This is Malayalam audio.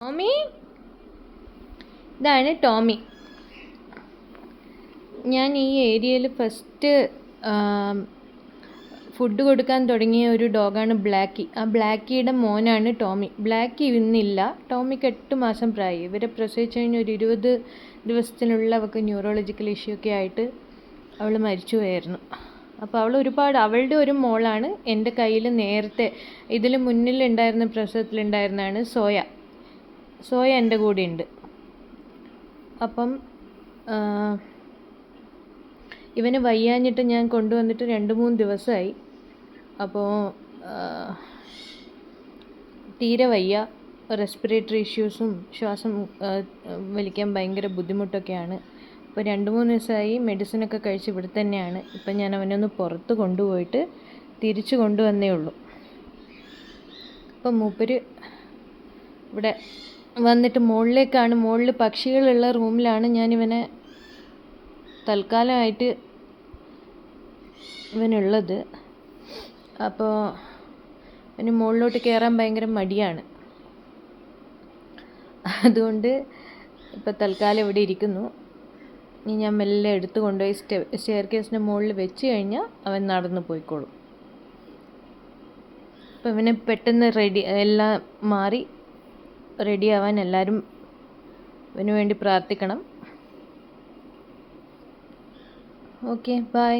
ടോമി, ഇതാണ് ടോമി. ഞാൻ ഈ ഏരിയയിൽ ഫസ്റ്റ് ഫുഡ് കൊടുക്കാൻ തുടങ്ങിയ ഒരു ഡോഗാണ് ബ്ലാക്കി. ആ ബ്ലാക്കിയുടെ മോനാണ് ടോമി. ബ്ലാക്കി ഇന്നില്ല. ടോമിക്ക് 8 മാസം പ്രായം. ഇവരെ പ്രസവിച്ച് കഴിഞ്ഞ് ഒരു 20 ദിവസത്തിനുള്ള അവൾക്ക് ന്യൂറോളജിക്കൽ ഇഷ്യൂ ഒക്കെ ആയിട്ട് അവൾ മരിച്ചു പോയായിരുന്നു. അപ്പോൾ അവളുടെ ഒരു മോളാണ് എൻ്റെ കയ്യിൽ നേരത്തെ ഇതിൽ മുന്നിലുണ്ടായിരുന്ന പ്രസവത്തിലുണ്ടായിരുന്നതാണ് സോയ എൻ്റെ കൂടെ ഉണ്ട്. അപ്പം ഇവന് വയ്യാഞ്ഞിട്ട് ഞാൻ കൊണ്ടുവന്നിട്ട് 2-3 ദിവസമായി. അപ്പോൾ തീരെ വയ്യ. റെസ്പിറേറ്ററി ഇഷ്യൂസും ശ്വാസം വലിക്കാൻ ഭയങ്കര ബുദ്ധിമുട്ടൊക്കെയാണ്. അപ്പോൾ 2-3 ദിവസമായി മെഡിസിനൊക്കെ കഴിച്ച് ഇവിടെ തന്നെയാണ്. ഇപ്പം ഞാൻ അവനൊന്ന് പുറത്ത് കൊണ്ടുപോയിട്ട് തിരിച്ചു കൊണ്ടുവന്നേ ഉള്ളൂ. അപ്പം മൂപ്പര് ഇവിടെ വന്നിട്ട് മുകളിൽ പക്ഷികളുള്ള റൂമിലാണ് ഞാനിവനെ തൽക്കാലമായിട്ട് ഇവനുള്ളത്. അപ്പോൾ ഇവന് മുകളിലോട്ട് കയറാൻ ഭയങ്കര മടിയാണ്. അതുകൊണ്ട് ഇപ്പോൾ തൽക്കാലം ഇവിടെ ഇരിക്കുന്നു. ഇനി ഞാൻ മെല്ലെ എടുത്ത് കൊണ്ടുപോയി സ്റ്റെയർ കേസിൻ്റെ മുകളിൽ വെച്ച് കഴിഞ്ഞാൽ അവൻ നടന്നു പോയിക്കോളും. അപ്പോൾ ഇവന് പെട്ടെന്ന് എല്ലാം മാറി റെഡിയാവാൻ എല്ലാവരും ഇവന് വേണ്ടി പ്രാർത്ഥിക്കണം. Okay, by.